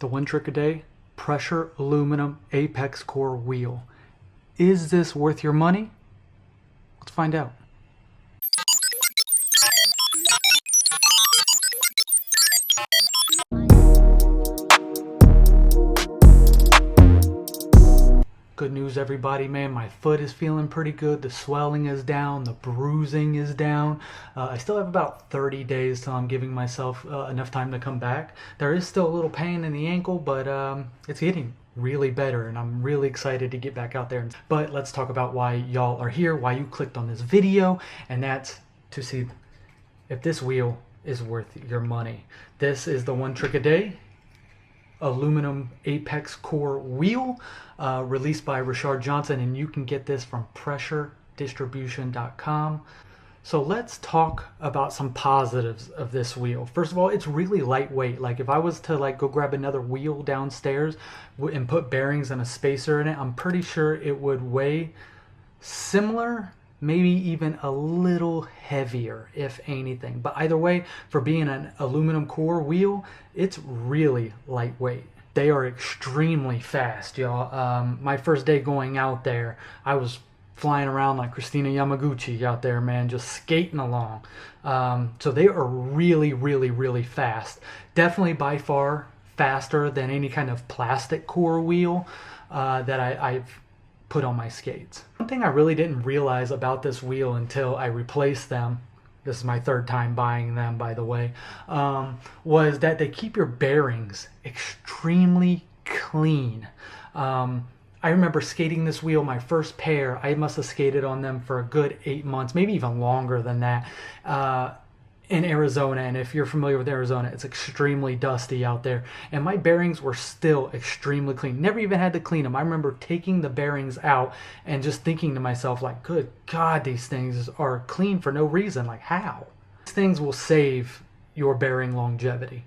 The one trick a day, pressure aluminum apex core wheel. Is this worth your money? Let's find out. Good news, everybody, man. My foot is feeling pretty good. The swelling is down. The bruising is down. I still have about 30 days till I'm giving myself enough time to come back. There is still a little pain in the ankle, but it's getting really better, and I'm really excited to get back out there. But let's talk about why y'all are here, why you clicked on this video, and that's to see if this wheel is worth your money. This is the one trick a day aluminum apex core wheel, released by Richard Johnson, and you can get this from pressuredistribution.com. So let's talk about some positives of this wheel. First of all, it's really lightweight. Like if I was to go grab another wheel downstairs and put bearings and a spacer in it, I'm pretty sure it would weigh similar, maybe even a little heavier, if anything. But either way, for being an aluminum core wheel, it's really lightweight. They are extremely fast, y'all. My first day going out there, I was flying around like Christina Yamaguchi out there, man, just skating along. So they are really, really, really fast. Definitely by far faster than any kind of plastic core wheel that I've put on my skates. One thing I really didn't realize about this wheel until I replaced them, this is my third time buying them, by the way, was that they keep your bearings extremely clean. I remember skating this wheel, my first pair, I must have skated on them for a good 8 months, maybe even longer than that, in Arizona. And if you're familiar with Arizona, it's extremely dusty out there, and my bearings were still extremely clean. Never even had to clean them. I remember taking the bearings out and just thinking to myself, like, good God, these things are clean for no reason. Like, how? These things will save your bearing longevity.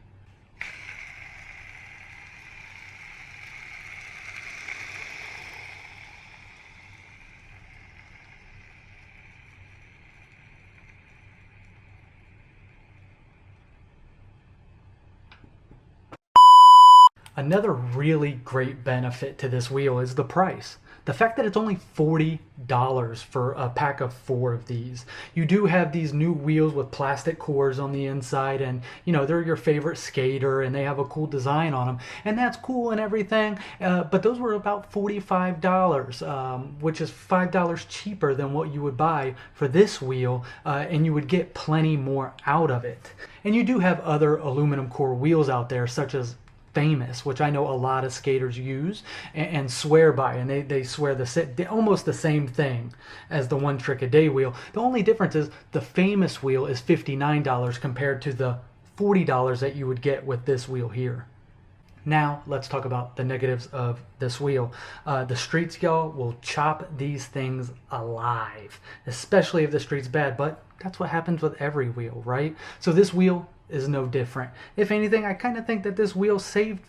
Another really great benefit to this wheel is the price. The fact that it's only $40 for a pack of 4 of these. You do have these new wheels with plastic cores on the inside, and they're your favorite skater and they have a cool design on them, and that's cool and everything, but those were about $45, which is $5 cheaper than what you would buy for this wheel, and you would get plenty more out of it. And you do have other aluminum core wheels out there, such as Famous, which I know a lot of skaters use and swear by, and they swear almost the same thing as the one trick a day wheel. The only difference is the Famous wheel is $59 compared to the $40 that you would get with this wheel here. Now let's talk about the negatives of this wheel. The streets, y'all, will chop these things alive, especially if the street's bad, but that's what happens with every wheel, right? So this wheel is no different. If anything, I kind of think that this wheel saved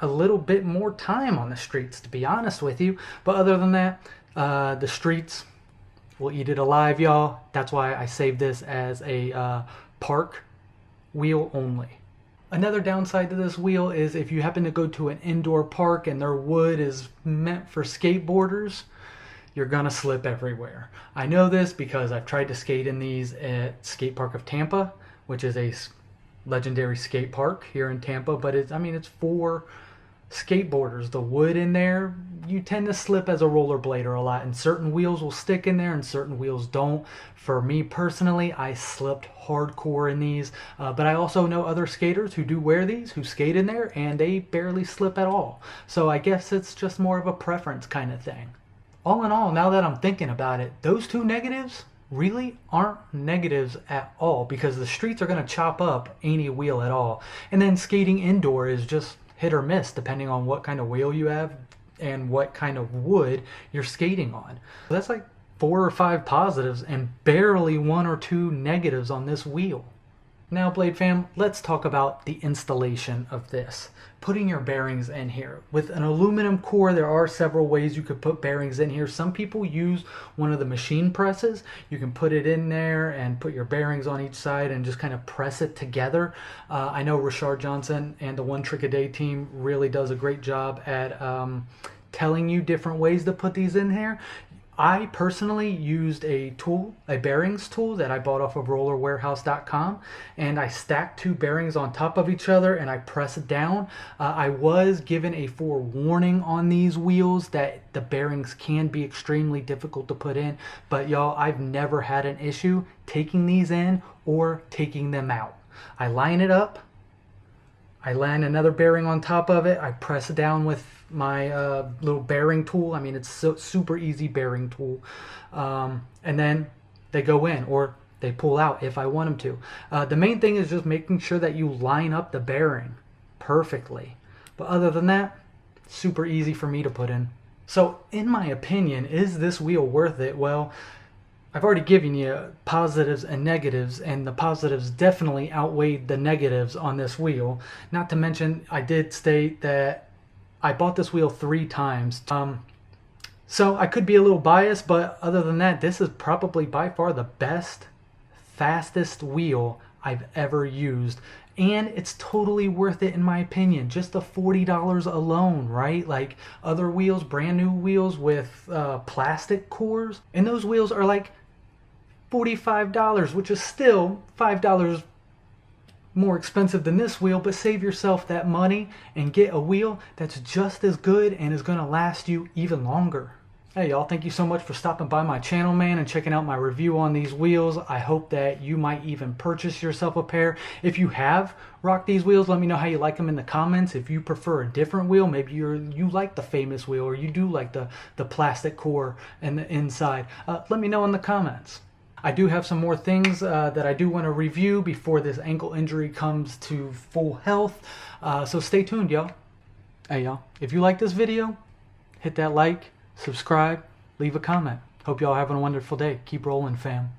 a little bit more time on the streets, to be honest with you. But other than that, the streets will eat it alive, y'all. That's why I saved this as a park wheel only. Another downside to this wheel is if you happen to go to an indoor park and their wood is meant for skateboarders, you're gonna slip everywhere. I know this because I've tried to skate in these at Skate Park of Tampa, which is a legendary skate park here in Tampa, but it's for skateboarders. The wood in there, you tend to slip as a rollerblader a lot, and certain wheels will stick in there and certain wheels don't. For me personally, I slipped hardcore in these, but I also know other skaters who do wear these, who skate in there, and they barely slip at all. So I guess it's just more of a preference kind of thing. All in all, now that I'm thinking about it, those two negatives really aren't negatives at all, because the streets are going to chop up any wheel at all. And then skating indoor is just hit or miss depending on what kind of wheel you have and what kind of wood you're skating on. So that's like 4 or 5 positives and barely 1 or 2 negatives on this wheel. Now, Blade fam, let's talk about the installation of this. Putting your bearings in here. With an aluminum core, there are several ways you could put bearings in here. Some people use one of the machine presses. You can put it in there and put your bearings on each side and just kind of press it together. I know Rashard Johnson and the One Trick a Day team really does a great job at telling you different ways to put these in here. I personally used a tool, a bearings tool that I bought off of rollerwarehouse.com, and I stacked two bearings on top of each other and I pressed down. I was given a forewarning on these wheels that the bearings can be extremely difficult to put in, but y'all, I've never had an issue taking these in or taking them out. I line it up, I line another bearing on top of it, I press down with my little bearing tool. I mean, it's super easy bearing tool. And then they go in or they pull out if I want them to. The main thing is just making sure that you line up the bearing perfectly. But other than that, super easy for me to put in. So in my opinion, is this wheel worth it? Well, I've already given you positives and negatives, and the positives definitely outweighed the negatives on this wheel. Not to mention, I did state that I bought this wheel 3 times. So I could be a little biased, but other than that, this is probably by far the best, fastest wheel I've ever used. And it's totally worth it in my opinion. Just the $40 alone, right? Like other wheels, brand new wheels with plastic cores. And those wheels are like $45, which is still $5 more expensive than this wheel, but save yourself that money and get a wheel that's just as good and is going to last you even longer. Hey y'all, thank you so much for stopping by my channel, man, and checking out my review on these wheels. I hope that you might even purchase yourself a pair. If you have rocked these wheels, let me know how you like them in the comments. If you prefer a different wheel, maybe you like the famous wheel, or you do like the plastic core and the inside, let me know in the comments. I do have some more things that I do want to review before this ankle injury comes to full health. So stay tuned, y'all. Hey, y'all. If you like this video, hit that like, subscribe, leave a comment. Hope y'all having a wonderful day. Keep rolling, fam.